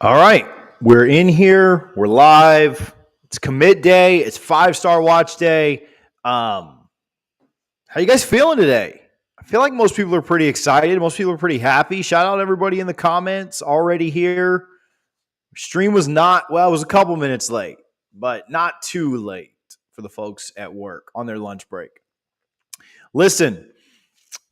All right, we're in here. We're live. It's commit day. It's 5-star watch day. How you guys feeling today? I feel like most people are pretty excited. Most people are pretty happy. Shout out everybody in the comments already here. Stream was not, well, it was a couple minutes late, but not too late for the folks at work on their lunch break. Listen,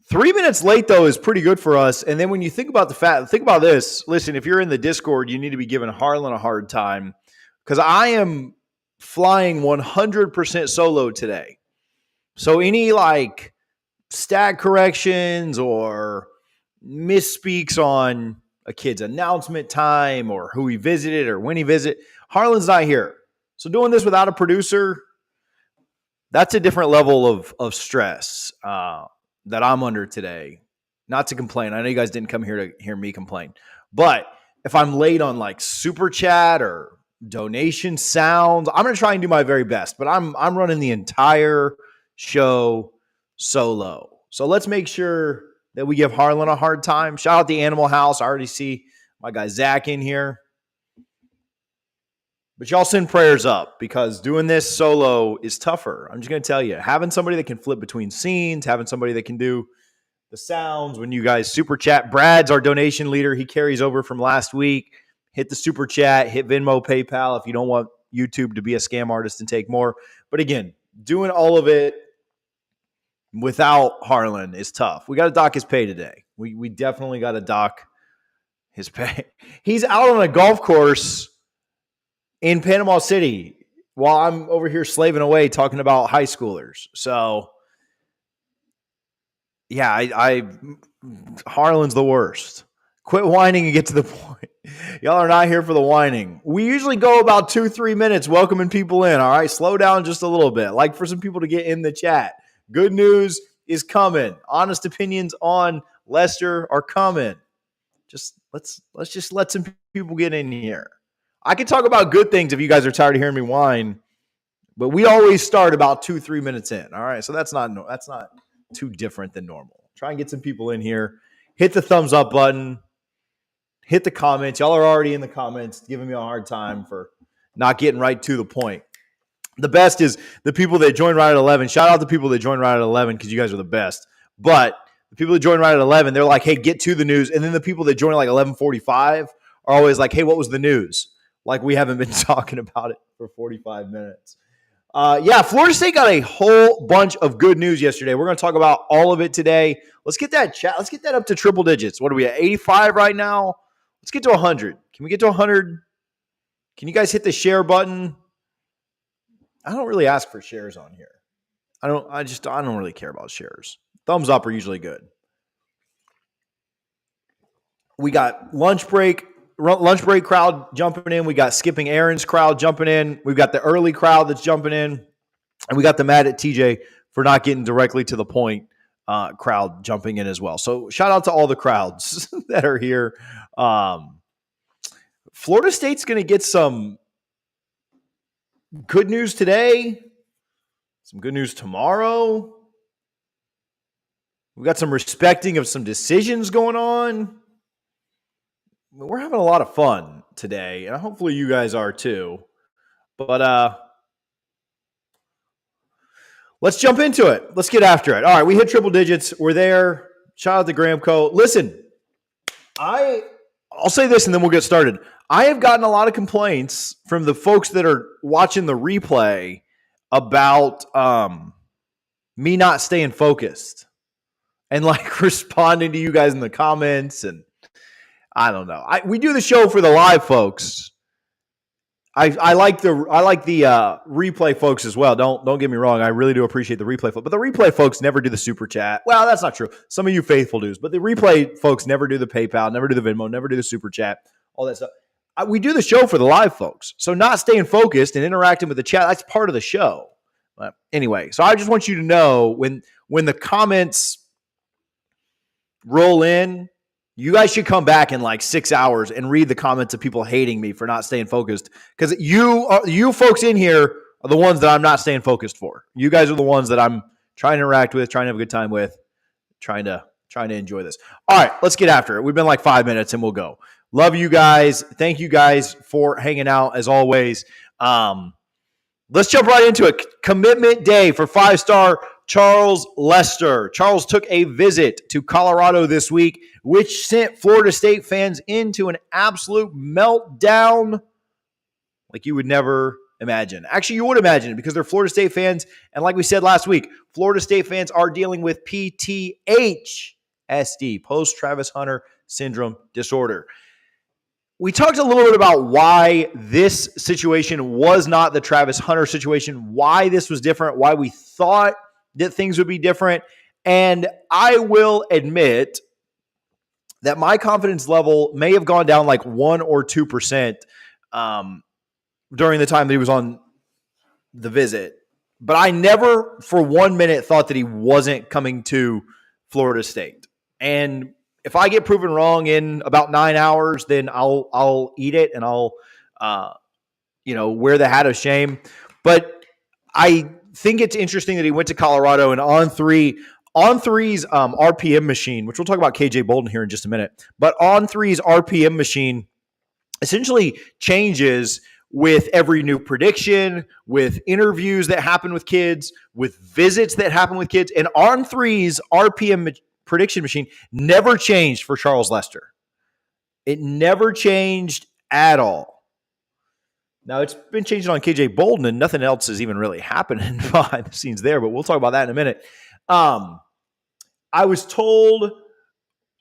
3 minutes late, though, is pretty good for us. And then when you think about think about this. Listen, if you're in the Discord, you need to be giving Harlan a hard time because I am flying 100% solo today. So any stat corrections or misspeaks on a kid's announcement time or who he visited or when he visited, Harlan's not here. So doing this without a producer, that's a different level of stress that I'm under today. Not to complain. I know you guys didn't come here to hear me complain. But if I'm late on super chat or donation sounds, I'm going to try and do my very best. But I'm running the entire show solo. So let's make sure that we give Harlan a hard time. Shout out the Animal House. I already see my guy Zach in here. But y'all send prayers up because doing this solo is tougher. I'm just going to tell you, having somebody that can flip between scenes, having somebody that can do the sounds when you guys super chat. Brad's our donation leader. He carries over from last week. Hit the super chat, hit Venmo, PayPal if you don't want YouTube to be a scam artist and take more. But again, doing all of it without Harlan is tough. We got to dock his pay today. We definitely got to dock his pay. He's out on a golf course in Panama City while I'm over here slaving away talking about high schoolers. So, yeah, Harlan's the worst. Quit whining and get to the point. Y'all are not here for the whining. We usually go about 2-3 minutes welcoming people in, all right? Slow down just a little bit. Like for some people to get in the chat. Good news is coming. Honest opinions on Lester are coming. Let's just let some people get in here. I can talk about good things if you guys are tired of hearing me whine, but we always start about 2-3 minutes in. All right, so that's not too different than normal. Try and get some people in here. Hit the thumbs up button. Hit the comments. Y'all are already in the comments giving me a hard time for not getting right to the point. The best is the people that join right at 11. Shout out to people that join right at 11 because you guys are the best. But the people that join right at 11, they're like, hey, get to the news. And then the people that join at 11:45 are always like, hey, what was the news? Like we haven't been talking about it for 45 minutes. Florida State got a whole bunch of good news yesterday. We're going to talk about all of it today. Let's get that chat. Let's get that up to triple digits. What are we at, 85 right now? Let's get to 100. Can we get to 100? Can you guys hit the share button? I don't really ask for shares on here. I don't really care about shares. Thumbs up are usually good. We got lunch break crowd jumping in. We got skipping errands crowd jumping in. We've got the early crowd that's jumping in. And we got the mad at TJ for not getting directly to the point crowd jumping in as well. So shout out to all the crowds that are here. Florida State's going to get some good news today, some good news tomorrow. We've got some respecting of some decisions going on. We're having a lot of fun today, and hopefully you guys are too. But let's jump into it. Let's get after it. All right, we hit triple digits. We're there. Shout out to Gramco. Listen, I'll say this and then we'll get started. I have gotten a lot of complaints from the folks that are watching the replay about me not staying focused and responding to you guys in the comments. And I don't know. We do the show for the live folks. I like the replay folks as well. Don't get me wrong. I really do appreciate the replay folks. But the replay folks never do the super chat. Well, that's not true. Some of you faithful dudes. But the replay folks never do the PayPal, never do the Venmo, never do the super chat, all that stuff. We do the show for the live folks. So not staying focused and interacting with the chat, that's part of the show. But anyway, so I just want you to know when the comments roll in, you guys should come back in 6 hours and read the comments of people hating me for not staying focused. Because you folks in here are the ones that I'm not staying focused for. You guys are the ones that I'm trying to interact with, trying to have a good time with, trying to enjoy this. All right, let's get after it. We've been 5 minutes and we'll go. Love you guys. Thank you guys for hanging out as always. Let's jump right into it. Commitment day for 5-star Charles Lester. Charles took a visit to Colorado this week, which sent Florida State fans into an absolute meltdown like you would never imagine. Actually, you would imagine it because they're Florida State fans. And like we said last week, Florida State fans are dealing with PTSD, post-Travis Hunter syndrome disorder. We talked a little bit about why this situation was not the Travis Hunter situation, why this was different, why we thought that things would be different. And I will admit that my confidence level may have gone down like 1 or 2% during the time that he was on the visit. But I never for 1 minute thought that he wasn't coming to Florida State. And if I get proven wrong in about 9 hours, then I'll eat it and I'll wear the hat of shame. But I think it's interesting that he went to Colorado and On3's RPM machine, which we'll talk about KJ Bolden here in just a minute. But On3's RPM machine essentially changes with every new prediction, with interviews that happen with kids, with visits that happen with kids. And On3's RPM prediction machine never changed for Charles Lester. It never changed at all. Now, it's been changing on KJ Bolden, and nothing else is even really happening behind the scenes there, but we'll talk about that in a minute. I was told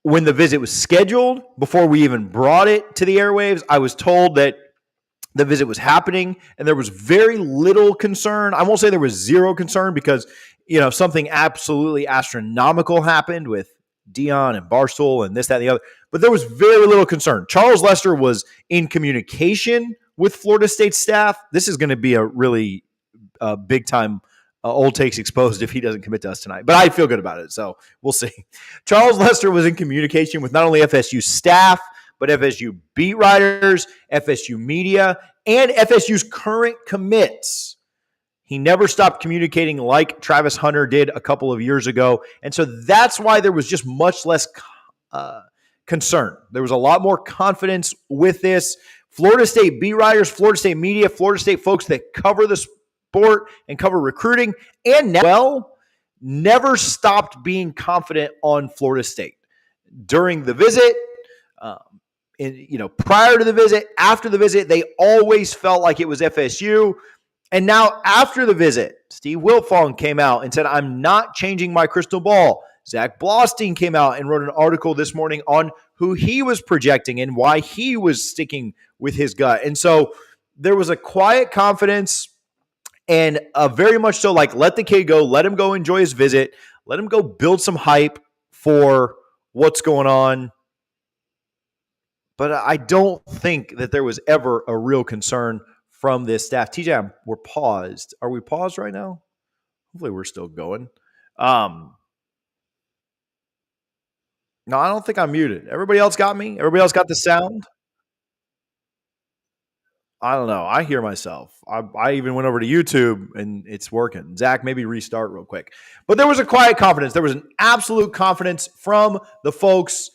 when the visit was scheduled, before we even brought it to the airwaves, I was told that the visit was happening, and there was very little concern. I won't say there was zero concern because something absolutely astronomical happened with Dion and Barstool and this, that, and the other. But there was very little concern. Charles Lester was in communication with Florida State staff. This is going to be a really big-time old takes exposed if he doesn't commit to us tonight. But I feel good about it, so we'll see. Charles Lester was in communication with not only FSU staff, but FSU beat writers, FSU media, and FSU's current commits. He never stopped communicating like Travis Hunter did a couple of years ago. And so that's why there was just much less concern. There was a lot more confidence with this. Florida State beat writers, Florida State media, Florida State folks that cover the sport and cover recruiting, and now never stopped being confident on Florida State. During the visit, prior to the visit, after the visit, they always felt like it was FSU. And now after the visit, Steve Wiltfong came out and said, I'm not changing my crystal ball. Zach Blostein came out and wrote an article this morning on who he was projecting and why he was sticking with his gut. And so there was a quiet confidence and very much so like, let the kid go, let him go enjoy his visit, let him go build some hype for what's going on. But I don't think that there was ever a real concern from this staff. TJ, we're paused. Are we paused right now? Hopefully we're still going. No, I don't think I'm muted. Everybody else got me? Everybody else got the sound? I don't know. I hear myself. I even went over to YouTube and it's working. Zach, maybe restart real quick. But there was a quiet confidence. There was an absolute confidence from the folks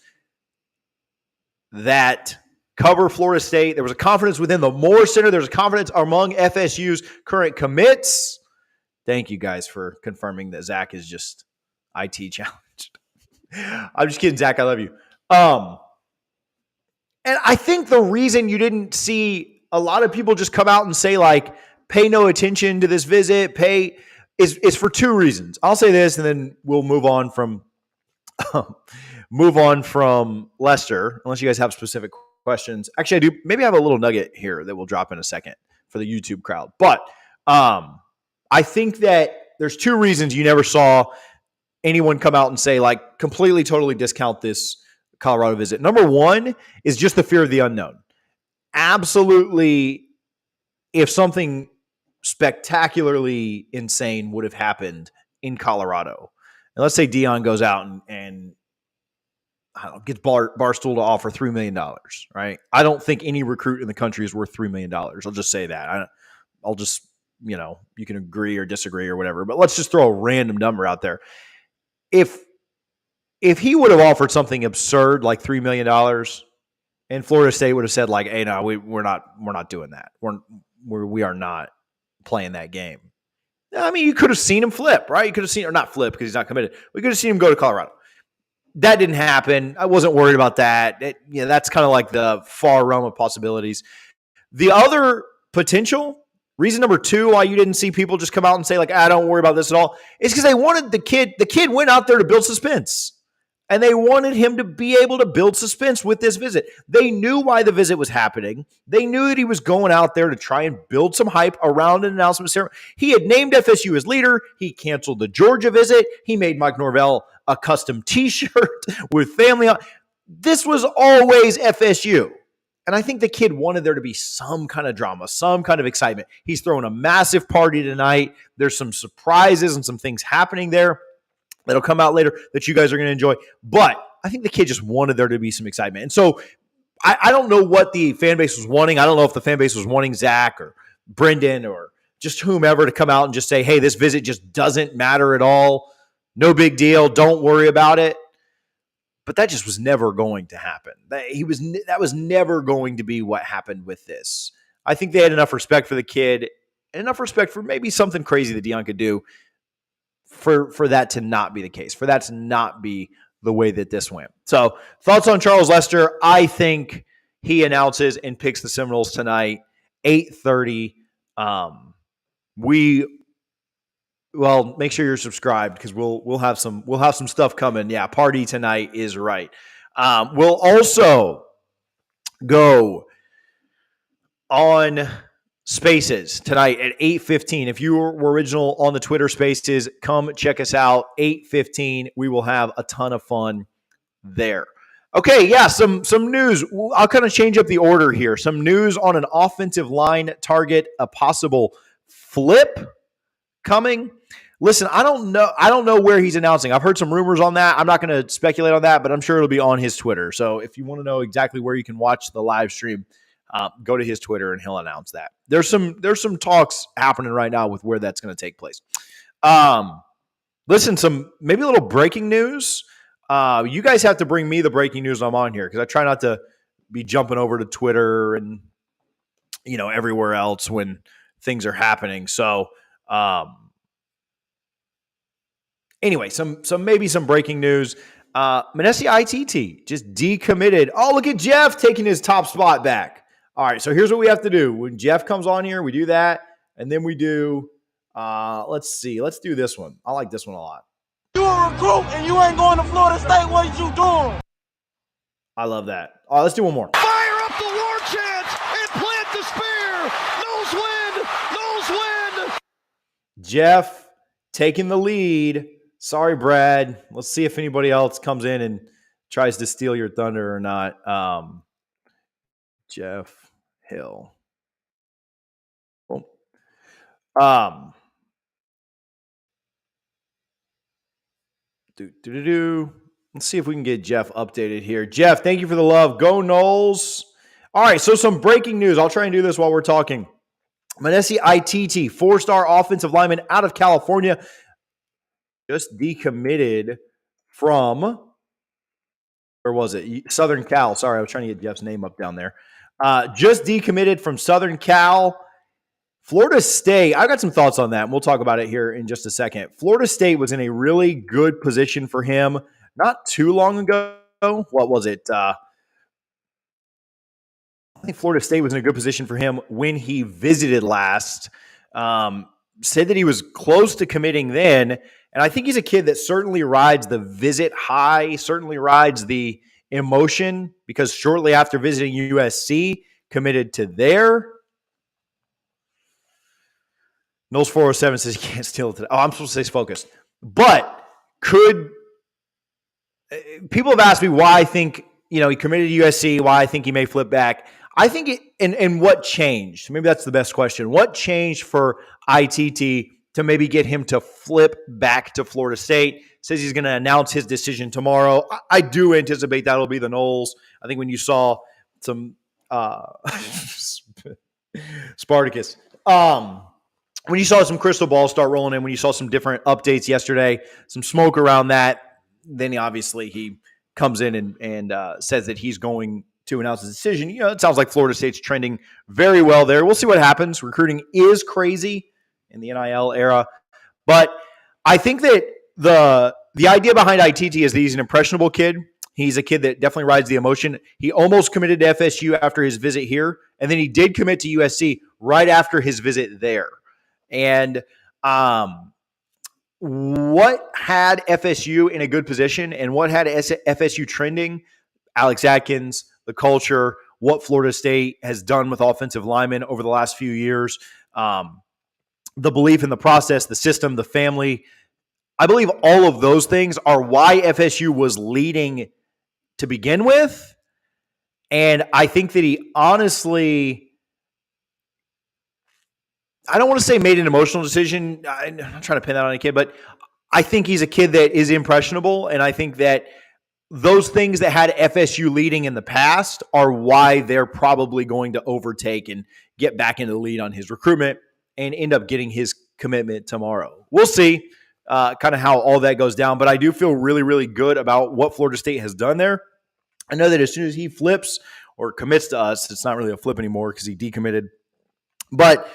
that cover Florida State. There was a confidence within the Moore Center. There was a confidence among FSU's current commits. Thank you guys for confirming that Zach is just IT challenged. I'm just kidding, Zach. I love you. And I think the reason you didn't see a lot of people just come out and say, like, pay no attention to this visit, is for two reasons. I'll say this, and then we'll move on from Lester, unless you guys have specific questions. Actually, I do. Maybe I have a little nugget here that we'll drop in a second for the YouTube crowd. But I think that there's two reasons you never saw anyone come out and say, like, completely, totally discount this Colorado visit. Number one is just the fear of the unknown. Absolutely, if something spectacularly insane would have happened in Colorado, and let's say Dion goes out and I don't know, gets Barstool to offer $3 million, right? I don't think any recruit in the country is worth $3 million. I'll just say that. I'll just, you can agree or disagree or whatever, but let's just throw a random number out there. If he would have offered something absurd like $3 million, And Florida State would have said like, "Hey, no, we're not doing that. We are not playing that game." I mean, you could have seen him flip, right? You could have seen, or not flip because he's not committed. We could have seen him go to Colorado. That didn't happen. I wasn't worried about that. That's kind of like the far realm of possibilities. The other potential reason number 2 why you didn't see people just come out and say like, "I don't worry about this at all," is because they wanted the kid. The kid went out there to build suspense. And they wanted him to be able to build suspense with this visit. They knew why the visit was happening. They knew that he was going out there to try and build some hype around an announcement ceremony. He had named FSU as leader. He canceled the Georgia visit. He made Mike Norvell a custom T-shirt with family on. This was always FSU. And I think the kid wanted there to be some kind of drama, some kind of excitement. He's throwing a massive party tonight. There's some surprises and some things happening there that'll come out later that you guys are going to enjoy. But I think the kid just wanted there to be some excitement. And so I don't know what the fan base was wanting. I don't know if the fan base was wanting Zach or Brendan or just whomever to come out and just say, "Hey, this visit just doesn't matter at all. No big deal. Don't worry about it." But that just was never going to happen. That was never going to be what happened with this. I think they had enough respect for the kid and enough respect for maybe something crazy that Deion could do for that to not be the case, for that to not be the way that this went. So thoughts on Charles Lester? I think he announces and picks the Seminoles tonight, 8:30. Make sure you're subscribed because we'll have some stuff coming. Yeah, party tonight is right. We'll also go on Spaces tonight at 8:15. If you were original on the Twitter Spaces, come check us out. 8:15. We will have a ton of fun there. Okay, yeah, some news. I'll kind of change up the order here. Some news on an offensive line target, a possible flip coming. Listen, I don't know where he's announcing. I've heard some rumors on that. I'm not going to speculate on that, but I'm sure it'll be on his Twitter. So if you want to know exactly where you can watch the live stream, go to his Twitter and he'll announce that. There's some talks happening right now with where that's going to take place. Listen, some maybe a little breaking news. You guys have to bring me the breaking news when I'm on here because I try not to be jumping over to Twitter and everywhere else when things are happening. So anyway, some breaking news. Manesi ITT just decommitted. Oh, look at Jeff taking his top spot back. All right, so here's what we have to do. When Jeff comes on here, we do that, and then we do, let's see. Let's do this one. I like this one a lot. You a recruit, and you ain't going to Florida State. What you doing? I love that. All right, let's do one more. Fire up the war chant and plant the spear. Nose win. Jeff taking the lead. Sorry, Brad. Let's see if anybody else comes in and tries to steal your thunder or not. Jeff Hill. Let's see if we can get Jeff updated here. Jeff, thank you for the love. Go Noles. All right, so some breaking news. I'll try and do this while we're talking. Manesi ITT, 4-star offensive lineman out of California, just decommitted from, where was it? Southern Cal. Sorry, I was trying to get Jeff's name up down there. Just decommitted from Southern Cal. Florida State, I've got some thoughts on that, and we'll talk about it here in just a second. Florida State was in a really good position for him not too long ago. What was it? I think Florida State was in a good position for him when he visited last. Said that he was close to committing then, and I think he's a kid that certainly rides the visit high, certainly rides the emotion, because shortly after visiting USC, committed to there. Knowles 407 says he can't steal it today. Oh, I'm supposed to stay focused. But people have asked me why I think, he committed to USC, why I think he may flip back. I think and what changed? Maybe that's the best question. What changed for ITT to maybe get him to flip back to Florida State? Says he's going to announce his decision tomorrow. I do anticipate that'll be the Noles. I think when you saw some Spartacus, when you saw some crystal balls start rolling in, when you saw some different updates yesterday, some smoke around that, then obviously he comes in and says that he's going to announce his decision. It sounds like Florida State's trending very well there. We'll see what happens. Recruiting is crazy in the NIL era. But I think that the idea behind ITT is that he's an impressionable kid. He's a kid that definitely rides the emotion. He almost committed to FSU after his visit here, and then he did commit to USC right after his visit there. And what had FSU in a good position and what had FSU trending? Alex Atkins, the culture, what Florida State has done with offensive linemen over the last few years, the belief in the process, the system, the family. I believe all of those things are why FSU was leading to begin with. And I think that he honestly, I don't want to say made an emotional decision. I'm not trying to pin that on a kid, but I think he's a kid that is impressionable. And I think that those things that had FSU leading in the past are why they're probably going to overtake and get back into the lead on his recruitment and end up getting his commitment tomorrow. We'll see kind of how all that goes down, but I do feel really, really good about what Florida State has done there. I know that as soon as he flips or commits to us, it's not really a flip anymore because he decommitted. But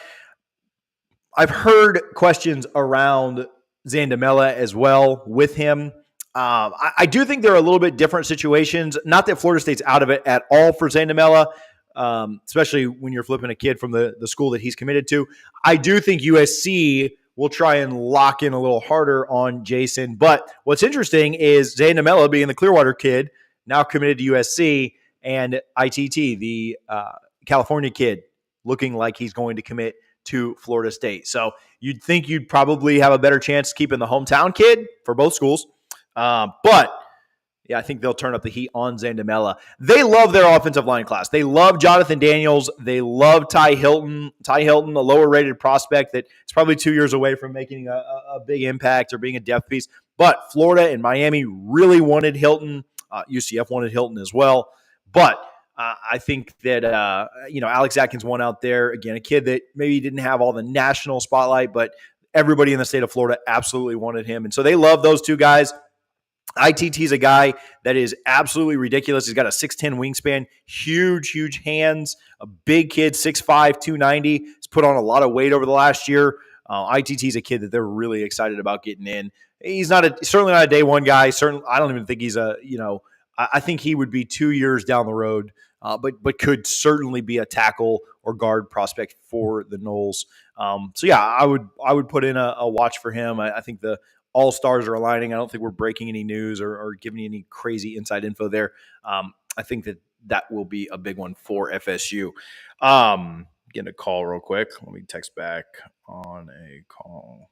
I've heard questions around Zandamela as well with him. I do think they're a little bit different situations. Not that Florida State's out of it at all for Zandamela, especially when you're flipping a kid from the school that he's committed to. I do think USC will try and lock in a little harder on Jason. But what's interesting is Zandamela being the Clearwater kid, now committed to USC, and ITT, the California kid, looking like he's going to commit to Florida State. So you'd think you'd probably have a better chance keeping the hometown kid for both schools. But yeah, I think they'll turn up the heat on Zandamela. They love their offensive line class. They love Jonathan Daniels. They love Ty Hilton. Ty Hilton, a lower-rated prospect that is probably 2 years away from making a big impact or being a depth piece. But Florida and Miami really wanted Hilton. UCF wanted Hilton as well. But I think that, Alex Atkins won out there. Again, a kid that maybe didn't have all the national spotlight, but everybody in the state of Florida absolutely wanted him. And so they love those two guys. ITT is a guy that is absolutely ridiculous. He's got a 6'10 wingspan, huge, huge hands, a big kid, 6'5", 290. He's put on a lot of weight over the last year. ITT is a kid that they're really excited about getting in. He's certainly not a day one guy. Certainly, I don't even think he's I think he would be 2 years down the road, but could certainly be a tackle or guard prospect for the Noles. So yeah, I would put in a watch for him. I think the all stars are aligning. I don't think we're breaking any news or giving you any crazy inside info there. I think that will be a big one for FSU. Getting a call real quick. Let me text back on a call.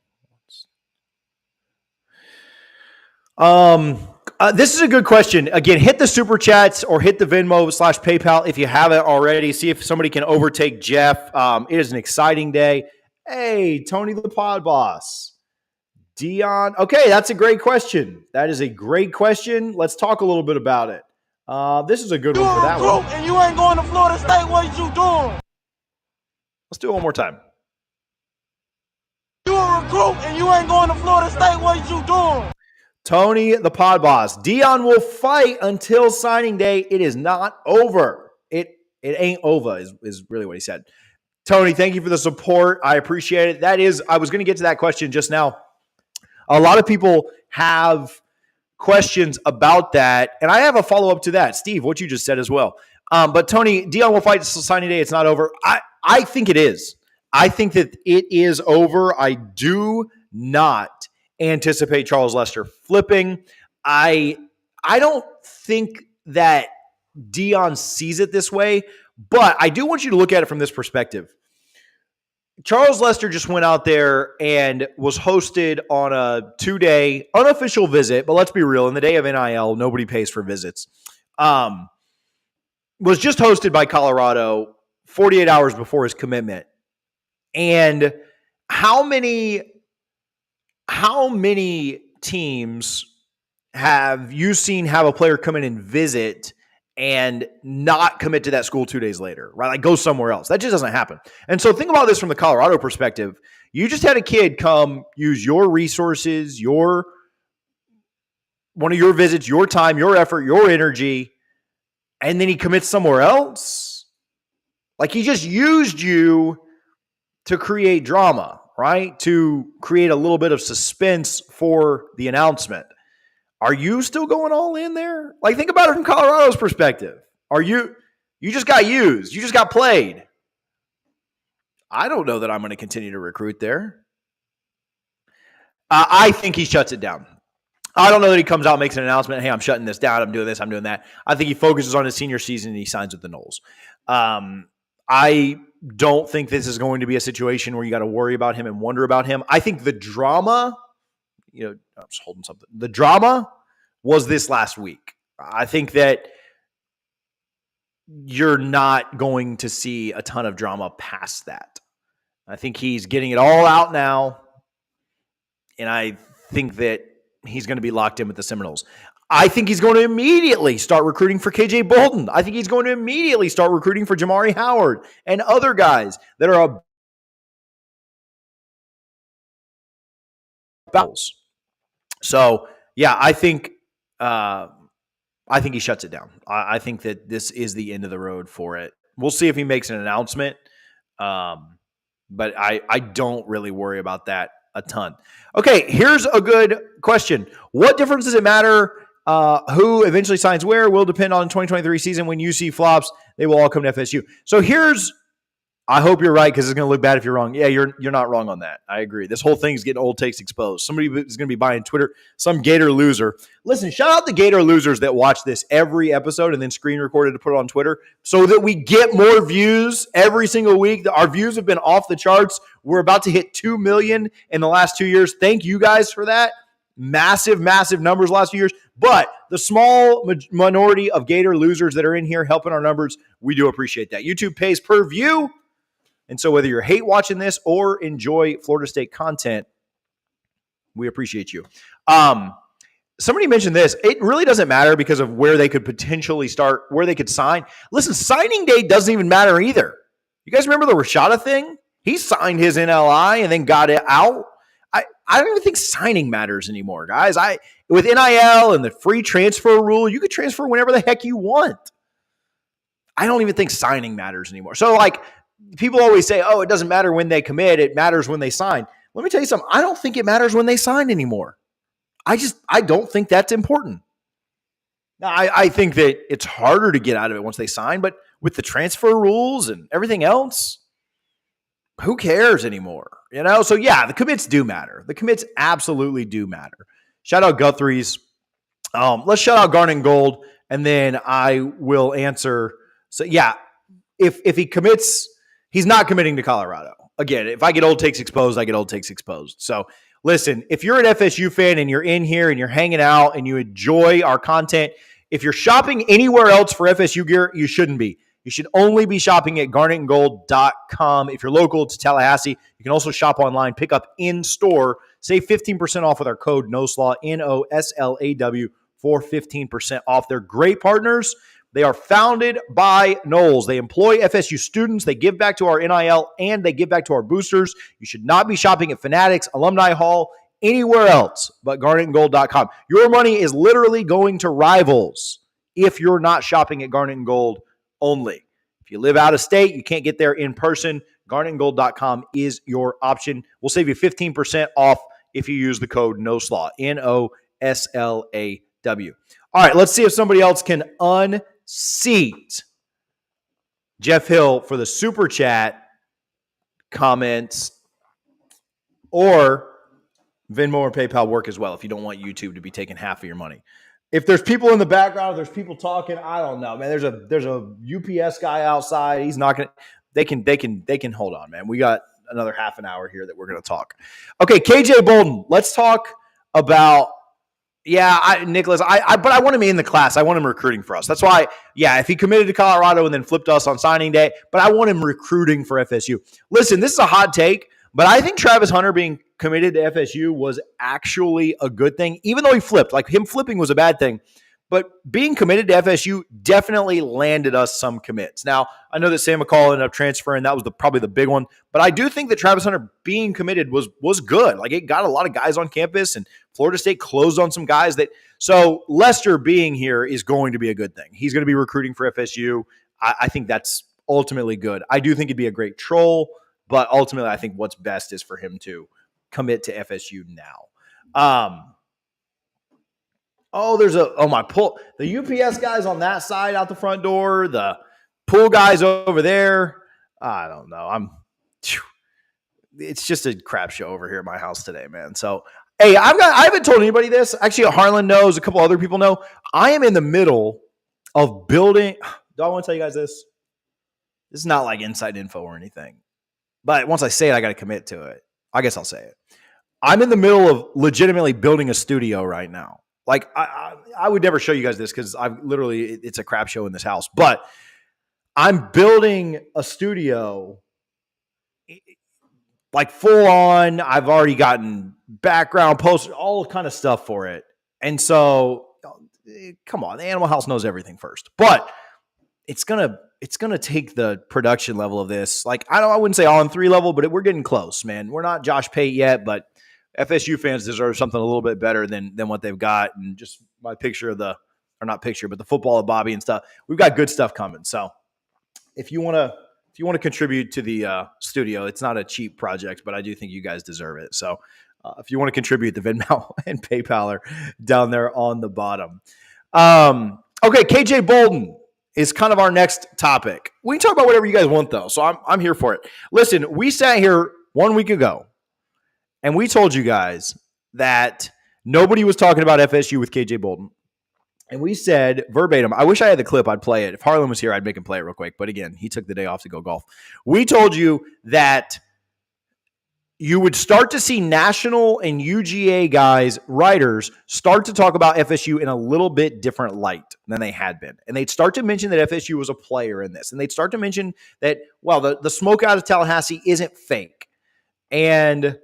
This is a good question. Again, hit the super chats or hit the Venmo/PayPal if you haven't already. See if somebody can overtake Jeff. It is an exciting day. Hey, Tony the Pod Boss. Dion. Okay, that's a great question. That is a great question. Let's talk a little bit about it. This is a good one for that one. And you ain't going to Florida State. What you doing? Let's do it one more time. You a recruit and you ain't going to Florida State. What you doing? Tony, the Pod Boss. Dion will fight until signing day. It is not over. It ain't over is really what he said. Tony, thank you for the support. I appreciate it. I was going to get to that question just now. A lot of people have questions about that, and I have a follow-up to that. Steve, what you just said as well. But Tony, Dion will fight until signing day. It's not over. I think it is. I think that it is over. I do not anticipate Charles Lester flipping. I don't think that Dion sees it this way, but I do want you to look at it from this perspective. Charles Lester just went out there and was hosted on a 2-day unofficial visit, but let's be real, in the day of NIL, nobody pays for visits. Was just hosted by Colorado 48 hours before his commitment. And how many teams have you seen have a player come in and visit and not commit to that school 2 days later, right? Like go somewhere else. That just doesn't happen. And so think about this from the Colorado perspective. You just had a kid come use your resources, one of your visits, your time, your effort, your energy, and then he commits somewhere else. Like he just used you to create drama, right? To create a little bit of suspense for the announcement. Are you still going all in there? Like, think about it from Colorado's perspective. You just got used. You just got played. I don't know that I'm going to continue to recruit there. I think he shuts it down. I don't know that he comes out and makes an announcement, hey, I'm shutting this down, I'm doing this, I'm doing that. I think he focuses on his senior season and he signs with the Noles. I don't think this is going to be a situation where you got to worry about him and wonder about him. I think the drama, I'm just holding something. The drama was this last week. I think that you're not going to see a ton of drama past that. I think he's getting it all out now, and I think that he's going to be locked in with the Seminoles. I think he's going to immediately start recruiting for KJ Bolden. I think he's going to immediately start recruiting for Jamari Howard and other guys that are about. So, yeah, I think he shuts it down. I think that this is the end of the road for it. We'll see if he makes an announcement, but I don't really worry about that a ton. Okay, here's a good question. What difference does it matter who eventually signs where? Will depend on the 2023 season. When UC flops, they will all come to FSU. So I hope you're right because it's going to look bad if you're wrong. Yeah, you're not wrong on that. I agree. This whole thing's getting old takes exposed. Somebody is going to be buying Twitter, some Gator loser. Listen, shout out the Gator losers that watch this every episode and then screen recorded to put it on Twitter so that we get more views every single week. Our views have been off the charts. We're about to hit 2 million in the last 2 years. Thank you guys for that. Massive, massive numbers last few years. But the small minority of Gator losers that are in here helping our numbers, we do appreciate that. YouTube pays per view. And so whether you hate watching this or enjoy Florida State content, we appreciate you. Somebody mentioned this. It really doesn't matter because of where they could potentially start, where they could sign. Listen, signing day doesn't even matter either. You guys remember the Rashada thing? He signed his NLI and then got it out. I don't even think signing matters anymore, guys. With NIL and the free transfer rule, you could transfer whenever the heck you want. I don't even think signing matters anymore. So, people always say, oh, it doesn't matter when they commit. It matters when they sign. Let me tell you something. I don't think it matters when they sign anymore. I don't think that's important. Now, I think that it's harder to get out of it once they sign, but with the transfer rules and everything else, who cares anymore? So yeah, the commits do matter. The commits absolutely do matter. Shout out Guthrie's. Let's shout out Garnet and Gold, and then I will answer. So yeah, if he commits, he's not committing to Colorado. Again, if I get old takes exposed, I get old takes exposed. So listen, if you're an FSU fan and you're in here and you're hanging out and you enjoy our content, if you're shopping anywhere else for FSU gear, you shouldn't be. You should only be shopping at garnetandgold.com. If you're local to Tallahassee, you can also shop online, pick up in store. Save 15% off with our code NOSLAW, NOSLAW, for 15% off. They're great partners. They are founded by Noles. They employ FSU students. They give back to our NIL, and they give back to our boosters. You should not be shopping at Fanatics, Alumni Hall, anywhere else but garnetandgold.com. Your money is literally going to rivals if you're not shopping at Garnet and Gold only. If you live out of state, you can't get there in person, garnetandgold.com is your option. We'll save you 15% off if you use the code NOSLAW, NOSLAW. All right, let's see if somebody else can unseat Jeff Hill for the super chat comments, or Venmo or PayPal work as well if you don't want YouTube to be taking half of your money. If there's people in the background, if there's people talking, I don't know, man. There's a UPS guy outside. He's not gonna. They can hold on, man. We got another half an hour here that we're gonna talk. Okay, KJ Bolden. Let's talk about. Yeah, Nicholas. But I want him in the class. I want him recruiting for us. That's why. Yeah, if he committed to Colorado and then flipped us on signing day, but I want him recruiting for FSU. Listen, this is a hot take, but I think Travis Hunter being committed to FSU was actually a good thing, even though he flipped. Him flipping was a bad thing. but being committed to FSU definitely landed us some commits. Now, I know that Sam McCall ended up transferring. That was probably the big one. But I do think that Travis Hunter being committed was good. Like, it got a lot of guys on campus, and Florida State closed on some guys that – so Lester being here is going to be a good thing. He's going to be recruiting for FSU. I think that's ultimately good. I do think he'd be a great troll, but ultimately I think what's best is for him to commit to FSU now. There's my pull. The UPS guys on that side out the front door, the pool guys over there. I don't know. It's just a crap show over here at my house today, man. So, hey, I haven't told anybody this. Actually, Harlan knows. A couple other people know. I am in the middle of building. Do I want to tell you guys this? This is not like inside info or anything. But once I say it, I got to commit to it. I guess I'll say it. I'm in the middle of legitimately building a studio right now. Like, I would never show you guys this because it's a crap show in this house. But I'm building a studio like full on. I've already gotten background posters, all kind of stuff for it. And so, come on, the Animal House knows everything first. But it's gonna take the production level of this. Like, I wouldn't say on 3 level, but we're getting close, man. We're not Josh Pate yet, but FSU fans deserve something a little bit better than what they've got. And just my picture of the football of Bobby and stuff. We've got good stuff coming. So if you want to contribute to the studio, it's not a cheap project, but I do think you guys deserve it. So if you want to contribute, the Venmo and PayPal are down there on the bottom. Okay, KJ Bolden is kind of our next topic. We can talk about whatever you guys want, though. So I'm here for it. Listen, we sat here 1 week ago, and we told you guys that nobody was talking about FSU with KJ Bolden. And we said verbatim, I wish I had the clip, I'd play it. If Harlan was here, I'd make him play it real quick. But again, he took the day off to go golf. We told you that you would start to see national and UGA guys, writers, start to talk about FSU in a little bit different light than they had been. And they'd start to mention that FSU was a player in this. And they'd start to mention that, well, the smoke out of Tallahassee isn't fake. And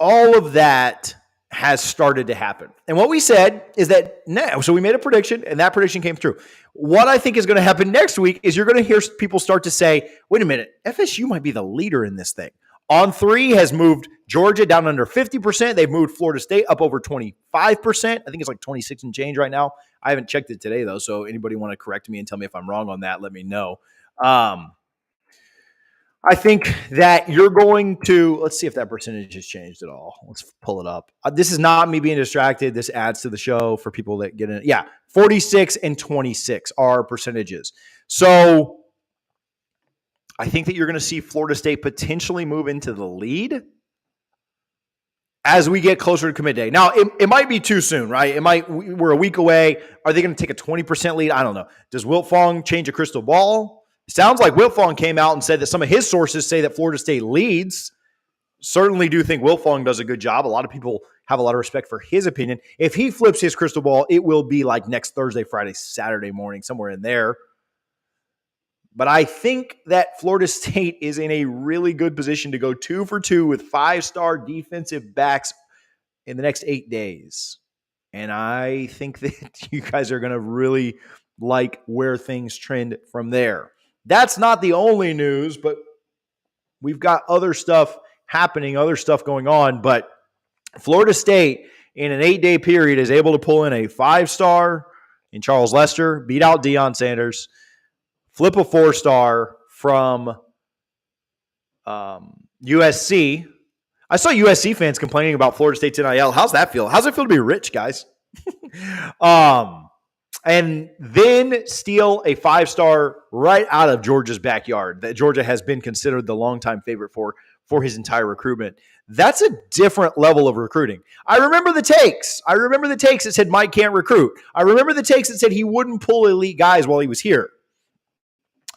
all of that has started to happen. And what we said is that now, so we made a prediction, and that prediction came true. What I think is going to happen next week is you're going to hear people start to say, wait a minute, FSU might be the leader in this thing. On 3 has moved Georgia down under 50%. They've moved Florida State up over 25%. I think it's like 26 and change right now. I haven't checked it today, though, so anybody want to correct me and tell me if I'm wrong on that, let me know. I think that you're going to – let's see if that percentage has changed at all. Let's pull it up. This is not me being distracted. This adds to the show for people that get in. Yeah, 46 and 26 are percentages. So I think that you're going to see Florida State potentially move into the lead as we get closer to commit day. Now, it might be too soon, right? We're a week away. Are they going to take a 20% lead? I don't know. Does Wilt Fong change a crystal ball? Sounds like Wilt Fong came out and said that some of his sources say that Florida State leads. Certainly do think Wilt Fong does a good job. A lot of people have a lot of respect for his opinion. If he flips his crystal ball, it will be like next Thursday, Friday, Saturday morning, somewhere in there. But I think that Florida State is in a really good position to go 2 for 2 with 5-star defensive backs in the next 8 days. And I think that you guys are going to really like where things trend from there. That's not the only news, but we've got other stuff happening, other stuff going on. But Florida State, in an 8-day period, is able to pull in a 5-star in Charles Lester, beat out Deion Sanders, flip a 4-star from USC. I saw USC fans complaining about Florida State's NIL. How's that feel? How's it feel to be rich, guys? And then steal a 5-star right out of Georgia's backyard that Georgia has been considered the longtime favorite for his entire recruitment. That's a different level of recruiting. I remember the takes. That said Mike can't recruit. I remember the takes that said he wouldn't pull elite guys while he was here.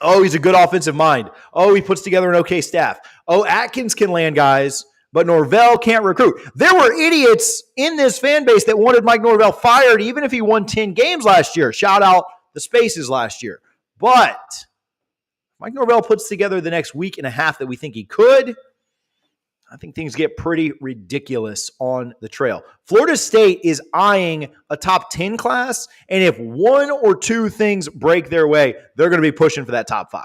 Oh, he's a good offensive mind. Oh, he puts together an okay staff. Oh, Atkins can land guys, but Norvell can't recruit. There were idiots in this fan base that wanted Mike Norvell fired even if he won 10 games last year. Shout out the Spaces last year. But Mike Norvell puts together the next week and a half that we think he could. I think things get pretty ridiculous on the trail. Florida State is eyeing a top 10 class, and if one or two things break their way, they're going to be pushing for that top 5.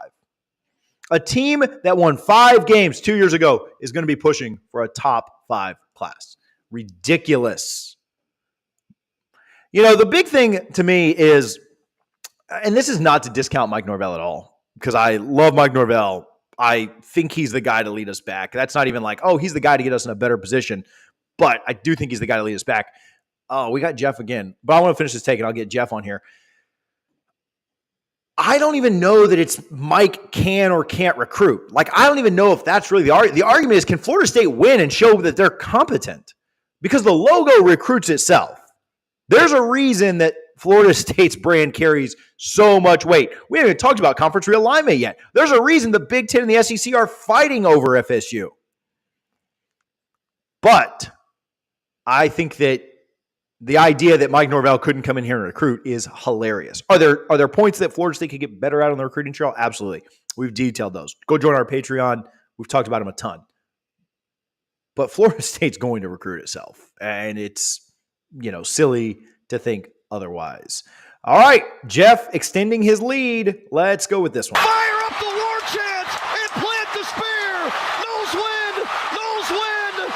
A team that won 5 games 2 years ago is going to be pushing for a top 5 class. Ridiculous. The big thing to me is, and this is not to discount Mike Norvell at all, because I love Mike Norvell. I think he's the guy to lead us back. That's not even like, he's the guy to get us in a better position. But I do think he's the guy to lead us back. Oh, we got Jeff again. But I want to finish this take, and I'll get Jeff on here. I don't even know that it's Mike can or can't recruit. Like, I don't even know if that's really the argument. The argument is, can Florida State win and show that they're competent? Because the logo recruits itself. There's a reason that Florida State's brand carries so much weight. We haven't even talked about conference realignment yet. There's a reason the Big Ten and the SEC are fighting over FSU. But I think that the idea that Mike Norvell couldn't come in here and recruit is hilarious. Are there points that Florida State could get better at on the recruiting trail? Absolutely. We've detailed those. Go join our Patreon. We've talked about them a ton. But Florida State's going to recruit itself. And it's, silly to think otherwise. All right, Jeff extending his lead. Let's go with this one. Fire up the war chant and plant the spear. Nose wind.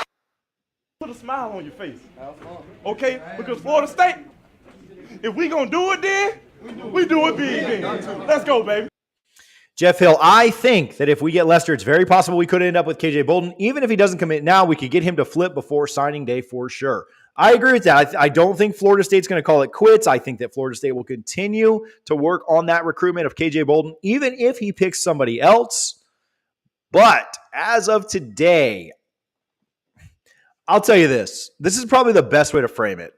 Put a smile on your face. Okay? Because Florida State, if we gonna do it then, we do it big then. Let's go, baby. Jeff Hill, I think that if we get Lester, it's very possible we could end up with KJ Bolden. Even if he doesn't commit now, we could get him to flip before signing day for sure. I agree with that. I don't think Florida State's going to call it quits. I think that Florida State will continue to work on that recruitment of KJ Bolden, even if he picks somebody else. But as of today, I'll tell you this. This is probably the best way to frame it.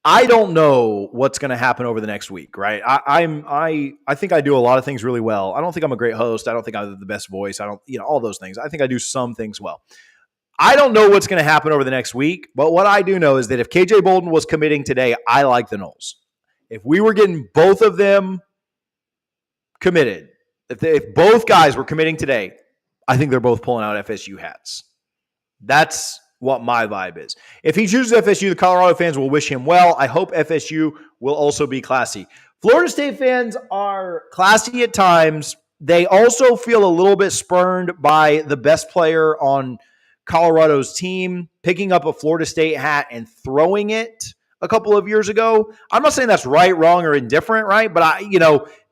I don't know what's going to happen over the next week, right? I think I do a lot of things really well. I don't think I'm a great host. I don't think I have the best voice. I don't, all those things. I think I do some things well. I don't know what's going to happen over the next week, but what I do know is that if KJ Bolden was committing today, I like the Noles. If we were getting both of them committed, if both guys were committing today, I think they're both pulling out FSU hats. That's what my vibe is. If he chooses FSU, the Colorado fans will wish him well. I hope FSU will also be classy. Florida State fans are classy at times. They also feel a little bit spurned by the best player on Colorado's team picking up a Florida State hat and throwing it a couple of years ago. I'm not saying that's right, wrong, or indifferent, right? But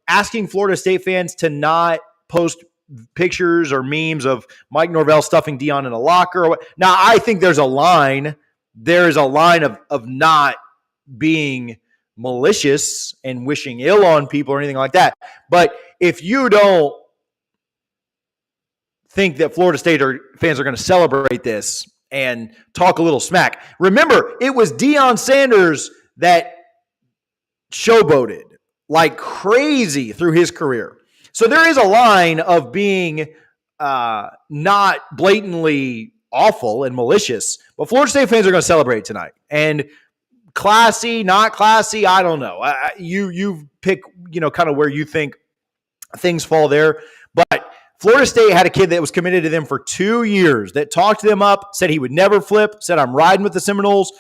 asking Florida State fans to not post pictures or memes of Mike Norvell stuffing Dion in a locker. Now, I think there's a line. There is a line of not being malicious and wishing ill on people or anything like that. But if you don't think that Florida State fans are going to celebrate this and talk a little smack. Remember, it was Deion Sanders that showboated like crazy through his career. So there is a line of being not blatantly awful and malicious, but Florida State fans are going to celebrate tonight. And classy, not classy, I don't know. You pick, kind of where you think things fall there. But Florida State had a kid that was committed to them for 2 years that talked them up, said he would never flip, said I'm riding with the Seminoles,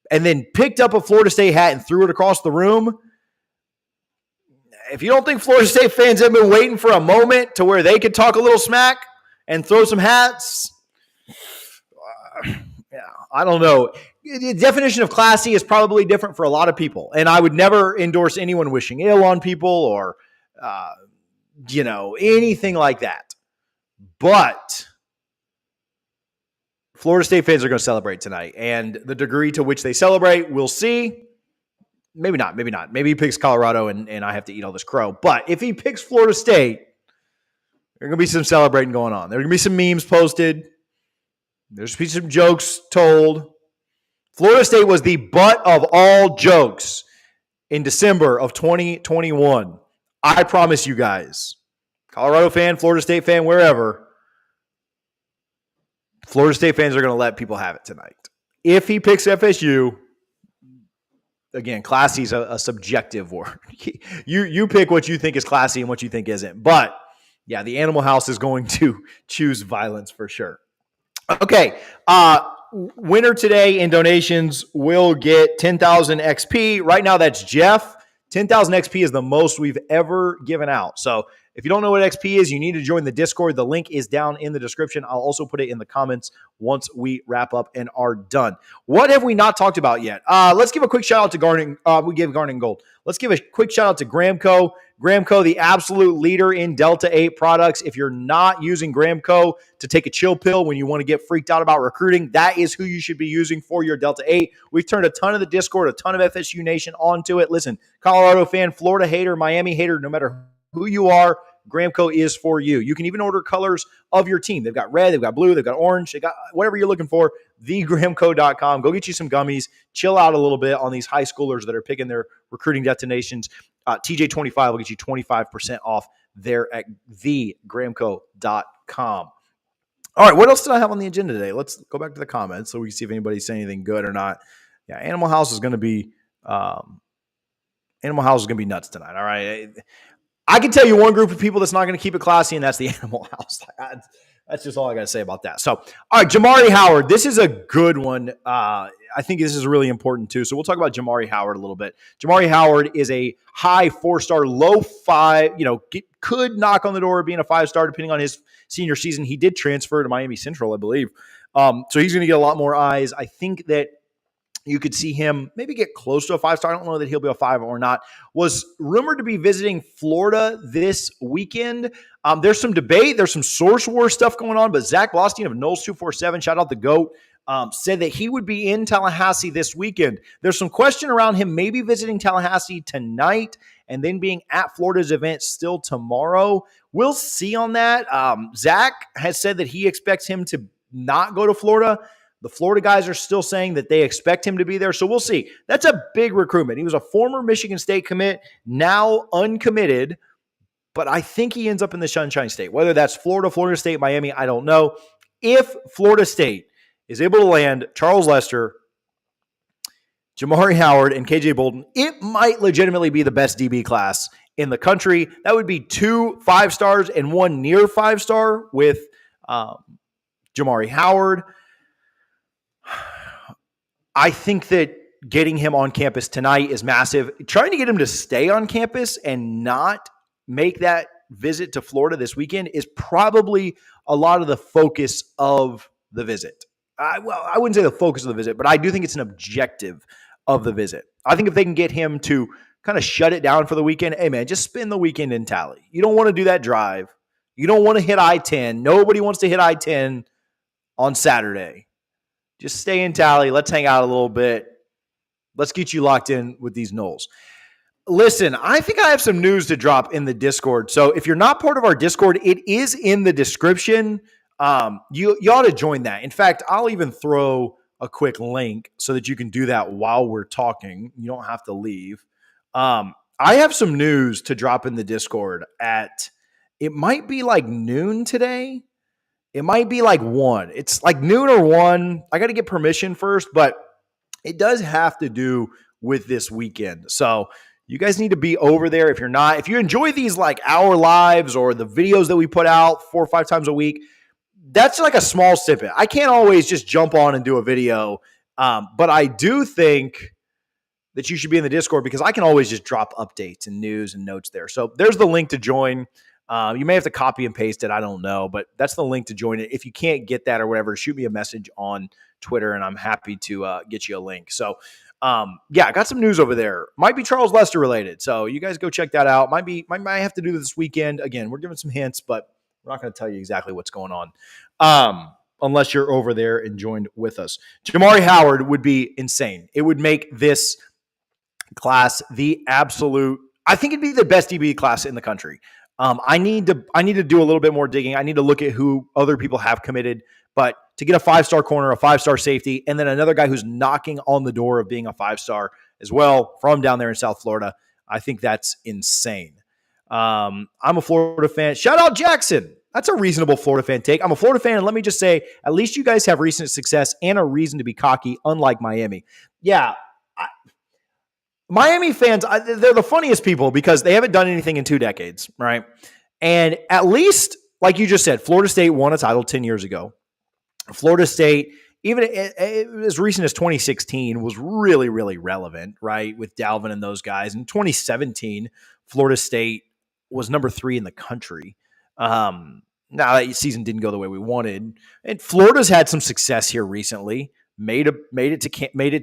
and then picked up a Florida State hat and threw it across the room. If you don't think Florida State fans have been waiting for a moment to where they could talk a little smack and throw some hats, I don't know. The definition of classy is probably different for a lot of people, and I would never endorse anyone wishing ill on people or anything like that. But Florida State fans are going to celebrate tonight, and the degree to which they celebrate, we'll see. Maybe not. Maybe he picks Colorado and I have to eat all this crow. But if he picks Florida State, there's going to be some celebrating going on. There are going to be some memes posted. There's going to be some jokes told. Florida State was the butt of all jokes in December of 2021. I promise you guys, Colorado fan, Florida State fan, wherever, Florida State fans are going to let people have it tonight. If he picks FSU, again, classy is a subjective word. You pick what you think is classy and what you think isn't. But Yeah, the Animal House is going to choose violence for sure. Okay. Winner today in donations will get 10,000 XP. Right now, that's Jeff. 10,000 XP is the most we've ever given out. So if you don't know what XP is, you need to join the Discord. The link is down in the description. I'll also put it in the comments once we wrap up and are done. What have we not talked about yet? Let's give a quick shout out to Garnet. We gave Garnet Gold. Let's give a quick shout out to Gramco. Gramco, the absolute leader in Delta 8 products. If you're not using Gramco to take a chill pill when you want to get freaked out about recruiting, that is who you should be using for your Delta 8. We've turned a ton of the Discord, a ton of FSU Nation onto it. Listen, Colorado fan, Florida hater, Miami hater, no matter who you are, Gramco is for you. You can even order colors of your team. They've got red, they've got blue, they've got orange, they got whatever you're looking for, thegramco.com. Go get you some gummies, chill out a little bit on these high schoolers that are picking their recruiting destinations. TJ25 will get you 25% off there at thegramco.com. All right, what else did I have on the agenda today? Let's go back to the comments so we can see if anybody's saying anything good or not. Yeah, Animal House is going to be nuts tonight. All right. I can tell you one group of people that's not going to keep it classy, and that's the Animal House. That's just all I got to say about that. So, all right, Jamari Howard. This is a good one. I think this is really important, too. So we'll talk about Jamari Howard a little bit. Jamari Howard is a high 4-star, low 5, could knock on the door of being a 5-star depending on his senior season. He did transfer to Miami Central, I believe. So he's going to get a lot more eyes. I think that you could see him maybe get close to a 5-star. I don't know that he'll be a 5 or not. Was rumored to be visiting Florida this weekend. There's some debate. There's some source war stuff going on, but Zach Blostein of Knowles 247, shout out the GOAT, said that he would be in Tallahassee this weekend. There's some question around him maybe visiting Tallahassee tonight and then being at Florida's event still tomorrow. We'll see on that. Zach has said that he expects him to not go to Florida. The Florida guys are still saying that they expect him to be there, so we'll see. That's a big recruitment. He was a former Michigan State commit, now uncommitted, but I think he ends up in the Sunshine State. Whether that's Florida, Florida State, Miami, I don't know. If Florida State is able to land Charles Lester, Jamari Howard, and KJ Bolden, it might legitimately be the best DB class in the country. That would be 2 5-stars and 1 near 5-star with Jamari Howard. I think that getting him on campus tonight is massive. Trying to get him to stay on campus and not make that visit to Florida this weekend is probably a lot of the focus of the visit. I wouldn't say the focus of the visit, but I do think it's an objective of the visit. I think if they can get him to kind of shut it down for the weekend, hey, man, just spend the weekend in Tally. You don't want to do that drive. You don't want to hit I-10. Nobody wants to hit I-10 on Saturday. Just stay in Tally. Let's hang out a little bit. Let's get you locked in with these Knowles. Listen, I think I have some news to drop in the Discord. So if you're not part of our Discord, it is in the description. You ought to join that. In fact, I'll even throw a quick link so that you can do that while we're talking. You don't have to leave. I have some news to drop in the Discord it might be like noon today. It might be like 1. It's like noon or 1. I got to get permission first, but it does have to do with this weekend. So you guys need to be over there. If you enjoy these like hour lives or the videos that we put out 4 or 5 times a week, that's like a small snippet. I can't always just jump on and do a video. But I do think that you should be in the Discord because I can always just drop updates and news and notes there. So there's the link to join. You may have to copy and paste it. I don't know, but that's the link to join it. If you can't get that or whatever, shoot me a message on Twitter and I'm happy to get you a link. So, I got some news over there. Might be Charles Lester related. So you guys go check that out. Might have to do this weekend. Again, we're giving some hints, but we're not going to tell you exactly what's going on. Unless you're over there and joined with us. Jamari Howard would be insane. It would make this class I think it'd be the best DB class in the country. I need to do a little bit more digging. I need to look at who other people have committed, but to get a 5-star corner, a 5-star safety, and then another guy who's knocking on the door of being a 5-star as well from down there in South Florida, I think that's insane. I'm a Florida fan. Shout out Jackson. That's a reasonable Florida fan take. I'm a Florida fan, and let me just say, at least you guys have recent success and a reason to be cocky, unlike Miami. Yeah, Miami fans, they're the funniest people because they haven't done anything in 2 decades, right? And at least, like you just said, Florida State won a title 10 years ago. Florida State, even as recent as 2016, was really, really relevant, right, with Dalvin and those guys. In 2017, Florida State was number 3 in the country. Now that season didn't go the way we wanted, and Florida's had some success here recently. Made it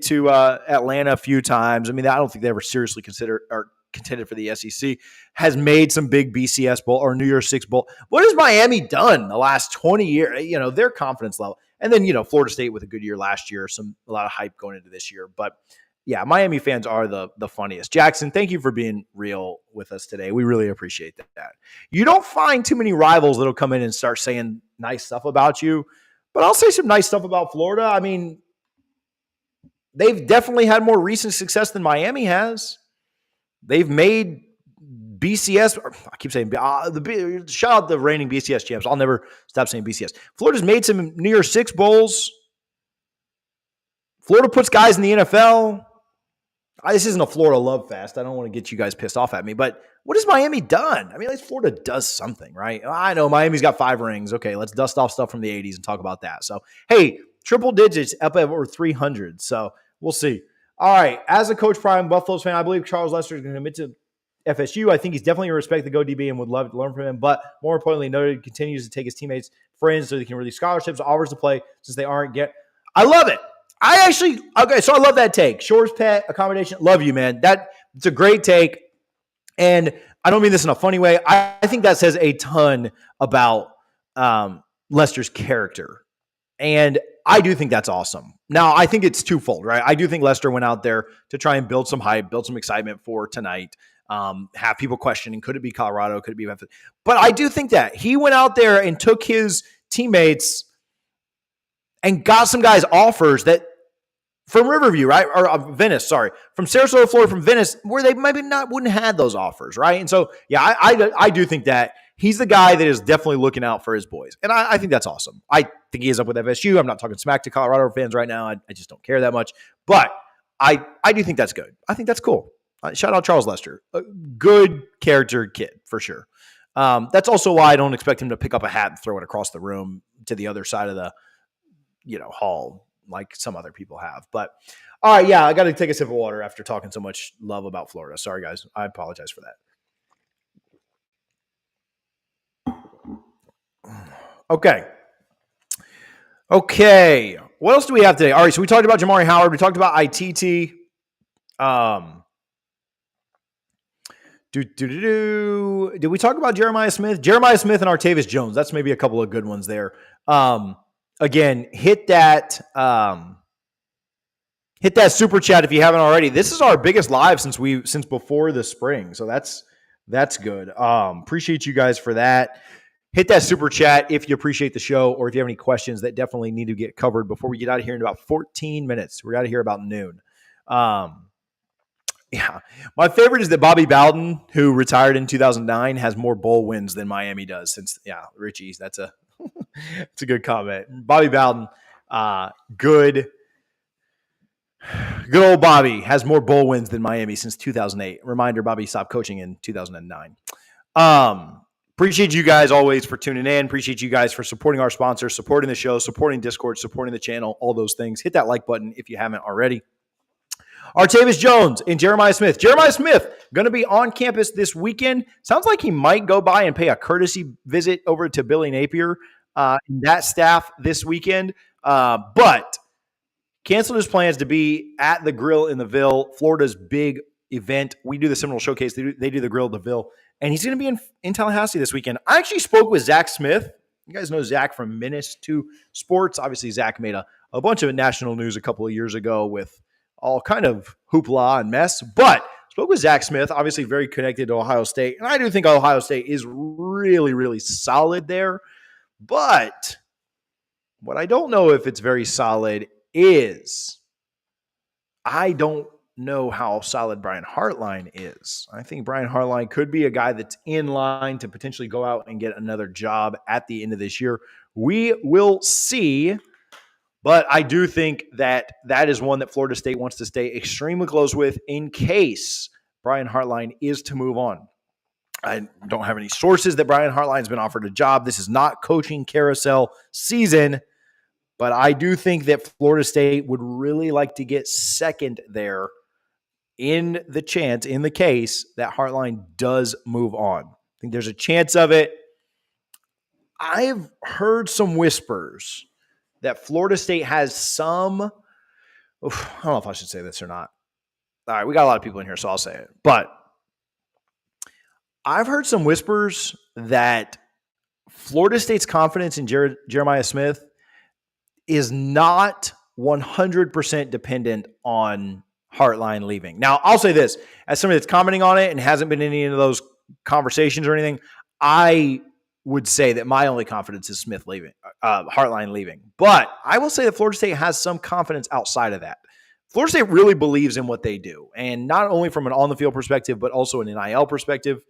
to Atlanta a few times. I mean, I don't think they ever seriously considered or contended for the SEC. Has made some big BCS bowl or New Year's Six bowl. What has Miami done the last 20 years? You know, their confidence level, and then Florida State with a good year last year. A lot of hype going into this year, but yeah, Miami fans are the funniest. Jackson, thank you for being real with us today. We really appreciate that. You don't find too many rivals that'll come in and start saying nice stuff about you, but I'll say some nice stuff about Florida. I mean, they've definitely had more recent success than Miami has. They've made BCS, I keep saying, shout out the reigning BCS champs. I'll never stop saying BCS. Florida's made some New Year's Six bowls. Florida puts guys in the NFL. This isn't a Florida love fest. I don't want to get you guys pissed off at me, but what has Miami done? I mean, at least Florida does something, right? I know Miami's got 5 rings. Okay, let's dust off stuff from the 80s and talk about that. So, hey, triple digits up over 300. So we'll see. All right, as a Coach Prime Buffaloes fan, I believe Charles Lester is going to commit to FSU. I think he's definitely a respect the Go DB and would love to learn from him. But more importantly, noted continues to take his teammates, friends, so they can release scholarships, offers to play since they aren't get. I love it. So I love that take. Shores pet accommodation. Love you, man. It's a great take. And I don't mean this in a funny way. I think that says a ton about Lester's character. And I do think that's awesome. Now, I think it's twofold, right? I do think Lester went out there to try and build some hype, build some excitement for tonight. Have people questioning, could it be Colorado? Could it be Memphis? But I do think that he went out there and took his teammates and got some guys offers that from Riverview, right? Or Venice, sorry. From Sarasota, Florida, from Venice, where they maybe wouldn't have had those offers, right? And so, yeah, I do think that he's the guy that is definitely looking out for his boys. And I think that's awesome. I think he is up with FSU. I'm not talking smack to Colorado fans right now. I just don't care that much. But I do think that's good. I think that's cool. Shout out Charles Lester. A good character kid, for sure. That's also why I don't expect him to pick up a hat and throw it across the room to the other side of the hall like some other people have. But all right, yeah, I got to take a sip of water after talking so much love about Florida. Sorry, guys. I apologize for that. Okay. What else do we have today? All right, so we talked about Jamari Howard. We talked about ITT. Did we talk about Jeremiah Smith? Jeremiah Smith and Artavis Jones. That's maybe a couple of good ones there. Again, hit that super chat if you haven't already. This is our biggest live since before the spring, so that's good. Appreciate you guys for that. Hit that super chat if you appreciate the show, or if you have any questions that definitely need to get covered before we get out of here in about 14 minutes. We're out of here about noon. Yeah, my favorite is that Bobby Bowden, who retired in 2009, has more bowl wins than Miami does. Richie's that's a it's a good comment. Bobby Bowden, good old Bobby has more bowl wins than Miami since 2008. Reminder: Bobby stopped coaching in 2009. Appreciate you guys always for tuning in. Appreciate you guys for supporting our sponsors, supporting the show, supporting Discord, supporting the channel, all those things. Hit that like button if you haven't already. Artavis Jones and Jeremiah Smith. Jeremiah Smith going to be on campus this weekend. Sounds like he might go by and pay a courtesy visit over to Billy Napier and that staff this weekend. But canceled his plans to be at the Grill in the Ville, Florida's big event. We do the Seminole Showcase. They do the Grill at the Ville. And he's going to be in Tallahassee this weekend. I actually spoke with Zach Smith. You guys know Zach from Menace to Sports. Obviously, Zach made a bunch of national news a couple of years ago with all kind of hoopla and mess. But spoke with Zach Smith, obviously very connected to Ohio State. And I do think Ohio State is really, really solid there. But what I don't know if it's very solid is I don't know how solid Brian Hartline is. I think Brian Hartline could be a guy that's in line to potentially go out and get another job at the end of this year. We will see. But I do think that is one that Florida State wants to stay extremely close with in case Brian Hartline is to move on. I don't have any sources that Brian Hartline's been offered a job. This is not coaching carousel season, but I do think that Florida State would really like to get second there in the case that Hartline does move on. I think there's a chance of it. I've heard some whispers that Florida State has some, I don't know if I should say this or not. All right, we got a lot of people in here, so I'll say it. But I've heard some whispers that Florida State's confidence in Jeremiah Smith is not 100% dependent on Hartline leaving. Now, I'll say this. As somebody that's commenting on it and hasn't been in any of those conversations or anything, I would say that my only confidence is Smith leaving, Hartline leaving. But I will say that Florida State has some confidence outside of that. Florida State really believes in what they do, and not only from an on-the-field perspective, but also an NIL perspective.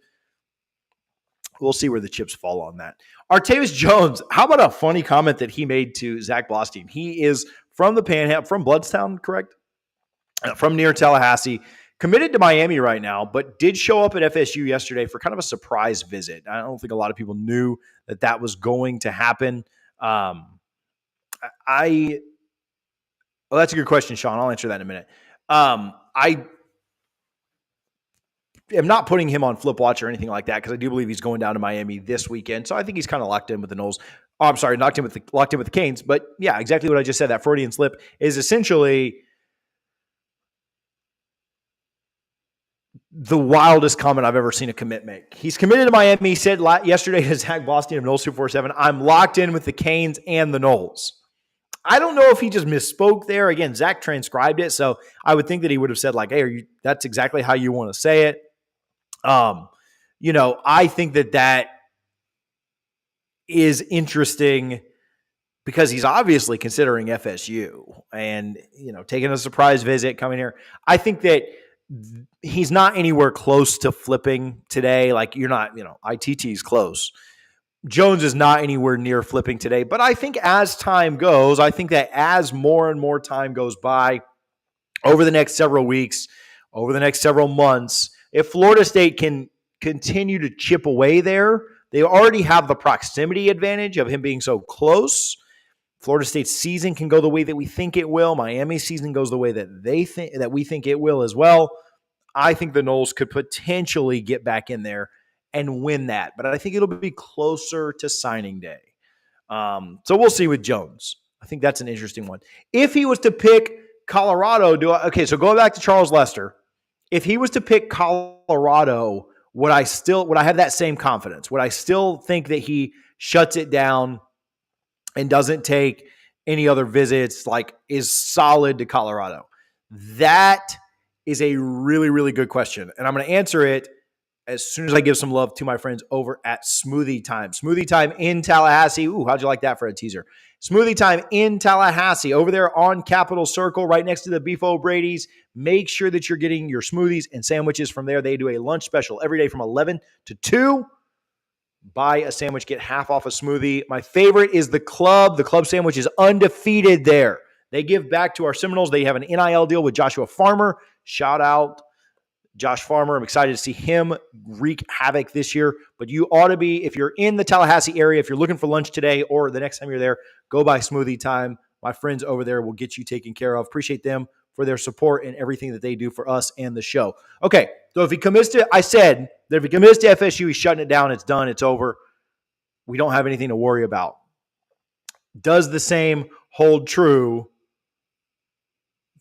We'll see where the chips fall on that. Artavis Jones, how about a funny comment that he made to Zach Blostein? He is from the Panhandle, from Bloodstown, correct? From near Tallahassee, committed to Miami right now, but did show up at FSU yesterday for kind of a surprise visit. I don't think a lot of people knew that was going to happen. Well, that's a good question, Sean. I'll answer that in a minute. I am not putting him on flip watch or anything like that because I do believe he's going down to Miami this weekend. So I think he's kind of locked in with the Noles. Oh, I'm sorry, locked in with the Canes. But yeah, exactly what I just said. That Freudian slip is essentially the wildest comment I've ever seen a commit make. He's committed to Miami. He said yesterday to Zach Blostein of Noles 247, I'm locked in with the Canes and the Noles. I don't know if he just misspoke there. Again, Zach transcribed it, so I would think that he would have said like, hey, that's exactly how you want to say it. I think that is interesting because he's obviously considering FSU and, taking a surprise visit, coming here. I think that he's not anywhere close to flipping today. Like you're not, ITT's close. Jones is not anywhere near flipping today. But I think as time goes, I think that as more and more time goes by over the next several weeks, over the next several months, if Florida State can continue to chip away there, they already have the proximity advantage of him being so close. Florida State's season can go the way that we think it will. Miami's season goes the way that we think it will as well. I think the Noles could potentially get back in there and win that, but I think it'll be closer to signing day. So we'll see with Jones. I think that's an interesting one. If he was to pick Colorado, so going back to Charles Lester, if he was to pick Colorado, would I have that same confidence? Would I still think that he shuts it down and doesn't take any other visits, like is solid to Colorado? That is a really, really good question. And I'm going to answer it as soon as I give some love to my friends over at Smoothie Time. Smoothie Time in Tallahassee. Ooh, how'd you like that for a teaser? Smoothie Time in Tallahassee, over there on Capitol Circle, right next to the Beef O'Brady's. Make sure that you're getting your smoothies and sandwiches from there. They do a lunch special every day from 11 to 2. Buy a sandwich, get half off a smoothie. My favorite is the club. The club sandwich is undefeated there. They give back to our Seminoles. They have an NIL deal with Joshua Farmer. Shout out Josh Farmer. I'm excited to see him wreak havoc this year. But you ought to be, if you're in the Tallahassee area, if you're looking for lunch today or the next time you're there, go by Smoothie Time. My friends over there will get you taken care of. Appreciate them for their support and everything that they do for us and the show. Okay, so if he commits to, I said that if he commits to FSU, he's shutting it down. It's done. It's over. We don't have anything to worry about. Does the same hold true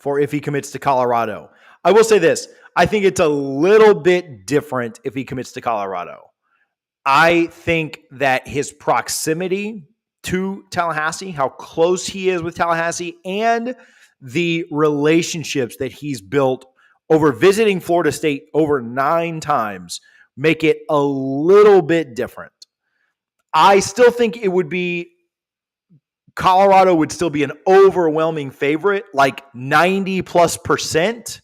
for if he commits to Colorado? I will say this. I think it's a little bit different if he commits to Colorado. I think that his proximity to Tallahassee, how close he is with Tallahassee, and the relationships that he's built over visiting Florida State over 9 times make it a little bit different. I still think it would be Colorado would still be an overwhelming favorite, like 90+%.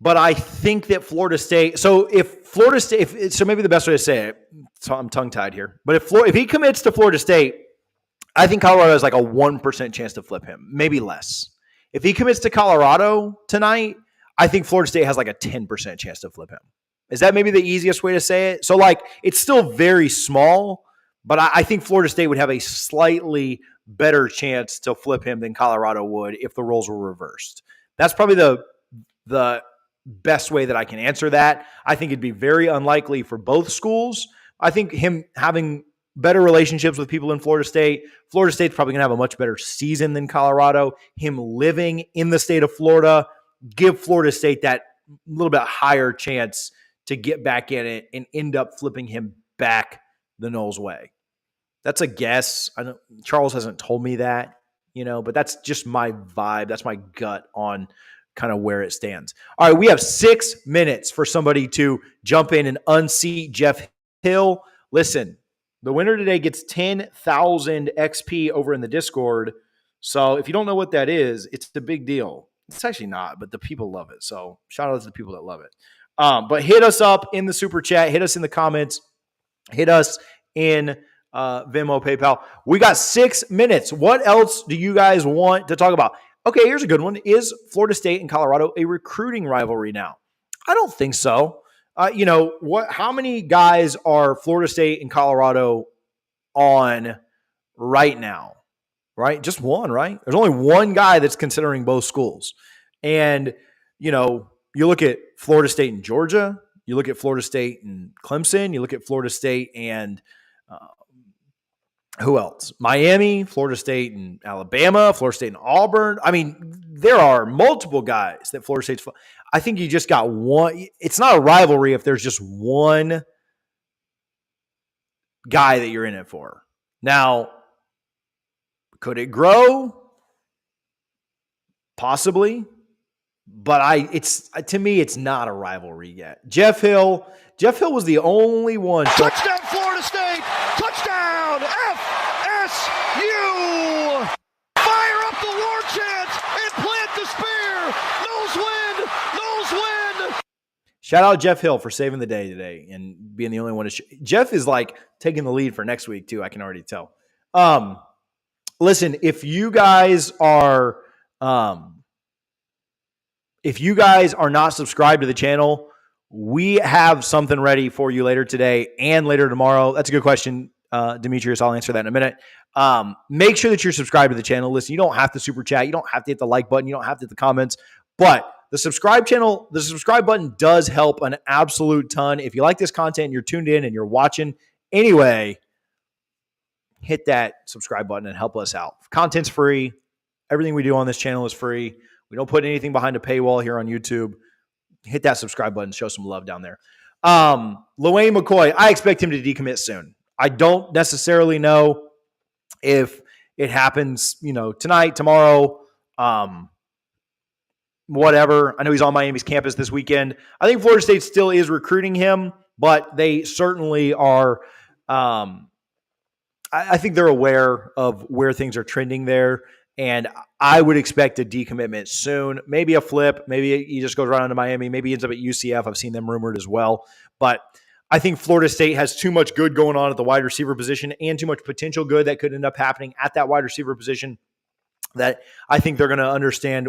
But I think that Florida State, so maybe the best way to say it, so I'm tongue-tied here, but if he commits to Florida State, I think Colorado has like a 1% chance to flip him, maybe less. If he commits to Colorado tonight, I think Florida State has like a 10% chance to flip him. Is that maybe the easiest way to say it? So, like, it's still very small, but I think Florida State would have a slightly better chance to flip him than Colorado would if the roles were reversed. That's probably the best way that I can answer that. I think it'd be very unlikely for both schools. I think him having better relationships with people in Florida State's probably going to have a much better season than Colorado. Him living in the state of Florida, give Florida State that little bit higher chance to get back in it and end up flipping him back the Noles way. That's a guess. Charles hasn't told me that, but that's just my vibe. That's my gut on kind of where it stands. All right, we have 6 minutes for somebody to jump in and unseat Jeff Hill. Listen, the winner today gets 10,000 XP over in the Discord. So if you don't know what that is, it's a big deal. It's actually not, but the people love it. So shout out to the people that love it. But hit us up in the super chat. Hit us in the comments. Hit us in Venmo, PayPal. We got 6 minutes. What else do you guys want to talk about? Okay, here's a good one. Is Florida State and Colorado a recruiting rivalry now? I don't think so. How many guys are Florida State and Colorado on right now? Right? Just one, right? There's only one guy that's considering both schools. And, you look at Florida State and Georgia, you look at Florida State and Clemson, you look at Florida State and who else? Miami, Florida State and Alabama, Florida State and Auburn. I mean, there are multiple guys that Florida State's – I think you just got one – it's not a rivalry if there's just one guy that you're in it for. Now, could it grow? Possibly. But to me, it's not a rivalry yet. Jeff Hill was the only one. Touchdown, Florida State! Touchdown, FSU! Fire up the war chant and plant the spear! Noles win! Shout out Jeff Hill for saving the day today and being the only one to Jeff is like taking the lead for next week too, I can already tell. Listen, if you guys are not subscribed to the channel, we have something ready for you later today and later tomorrow. That's a good question, Demetrius. I'll answer that in a minute. Make sure that you're subscribed to the channel. Listen, you don't have to super chat. You don't have to hit the like button. You don't have to hit the comments. But the subscribe button does help an absolute ton. If you like this content, you're tuned in and you're watching anyway, hit that subscribe button and help us out. Content's free. Everything we do on this channel is free. We don't put anything behind a paywall here on YouTube. Hit that subscribe button. Show some love down there. Lewayne McCoy, I expect him to decommit soon. I don't necessarily know if it happens, tonight, tomorrow, whatever. I know he's on Miami's campus this weekend. I think Florida State still is recruiting him, but they certainly are. I think they're aware of where things are trending there. And I would expect a decommitment soon. Maybe a flip. Maybe he just goes right on to Miami. Maybe he ends up at UCF. I've seen them rumored as well. But I think Florida State has too much good going on at the wide receiver position and too much potential good that could end up happening at that wide receiver position that I think they're going to understand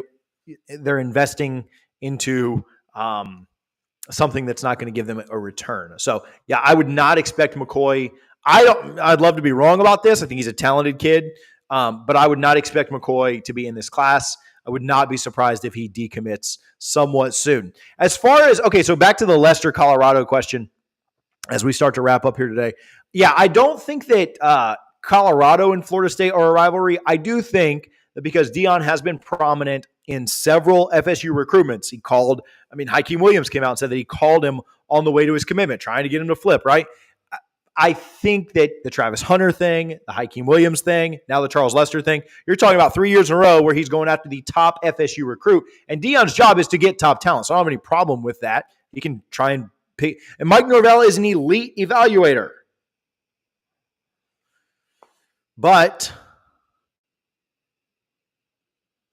they're investing into something that's not going to give them a return. So, yeah, I would not expect McCoy. I'd love to be wrong about this. I think he's a talented kid. But I would not expect McCoy to be in this class. I would not be surprised if he decommits somewhat soon. As far as, so back to the Lester, Colorado question as we start to wrap up here today. Yeah, I don't think that Colorado and Florida State are a rivalry. I do think that because Deion has been prominent in several FSU recruitments, Hakeem Williams came out and said that he called him on the way to his commitment, trying to get him to flip, right? I think that the Travis Hunter thing, the Hakeem Williams thing, now the Charles Lester thing, you're talking about 3 years in a row where he's going after the top FSU recruit. And Deion's job is to get top talent. So I don't have any problem with that. He can try and pick. And Mike Norvell is an elite evaluator. But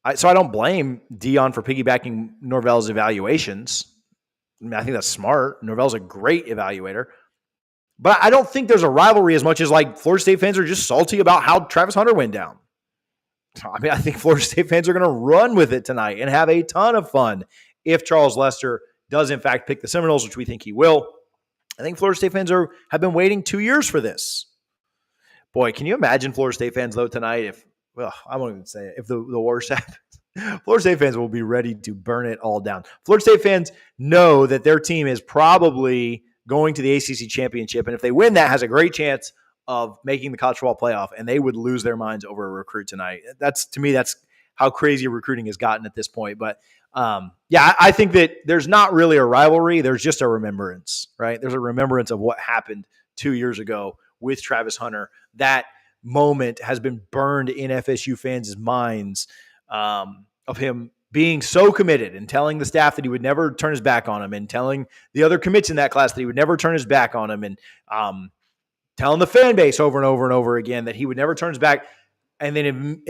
I don't blame Deion for piggybacking Norvell's evaluations. I think that's smart. Norvell's a great evaluator. But I don't think there's a rivalry as much as Florida State fans are just salty about how Travis Hunter went down. I think Florida State fans are going to run with it tonight and have a ton of fun if Charles Lester does in fact pick the Seminoles, which we think he will, I think Florida State fans have been waiting 2 years for this. Boy, can you imagine Florida State fans, though, tonight I won't even say it, if the worst happens. Florida State fans will be ready to burn it all down. Florida State fans know that their team is probably going to the ACC championship, and if they win, that has a great chance of making the college football playoff, and they would lose their minds over a recruit tonight. To me, that's how crazy recruiting has gotten at this point. But I think that there's not really a rivalry. There's just a remembrance, right? There's a remembrance of what happened 2 years ago with Travis Hunter. That moment has been burned in FSU fans' minds of him being so committed and telling the staff that he would never turn his back on him, and telling the other commits in that class that he would never turn his back on him, and telling the fan base over and over and over again that he would never turn his back. And then,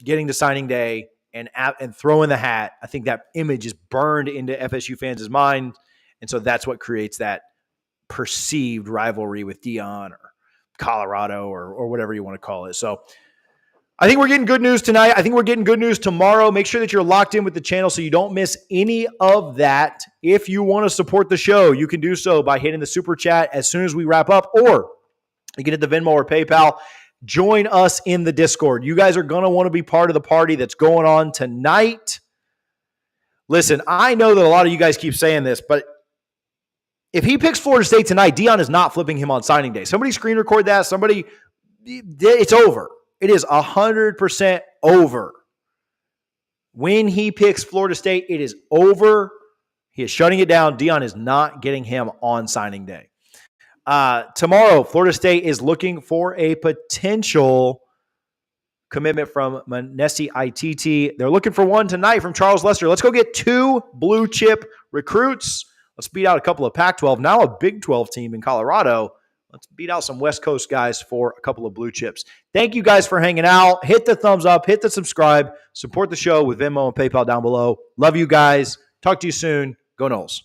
getting to signing day and throwing the hat, I think that image is burned into FSU fans' mind. And so that's what creates that perceived rivalry with Deion or Colorado or whatever you want to call it. So I think we're getting good news tonight. I think we're getting good news tomorrow. Make sure that you're locked in with the channel so you don't miss any of that. If you want to support the show, you can do so by hitting the super chat as soon as we wrap up, or you can hit the Venmo or PayPal. Join us in the Discord. You guys are going to want to be part of the party that's going on tonight. Listen, I know that a lot of you guys keep saying this, but if he picks Florida State tonight, Deion is not flipping him on signing day. Somebody screen record that. It's over. It is 100% over. When he picks Florida State, it is over. He is shutting it down. Deion is not getting him on signing day. Tomorrow, Florida State is looking for a potential commitment from Manesi ITT. They're looking for one tonight from Charles Lester. Let's go get 2 blue chip recruits. Let's beat out a couple of Pac-12, now a Big 12 team in Colorado. Let's beat out some West Coast guys for a couple of blue chips. Thank you guys for hanging out. Hit the thumbs up. Hit the subscribe. Support the show with Venmo and PayPal down below. Love you guys. Talk to you soon. Go Noles.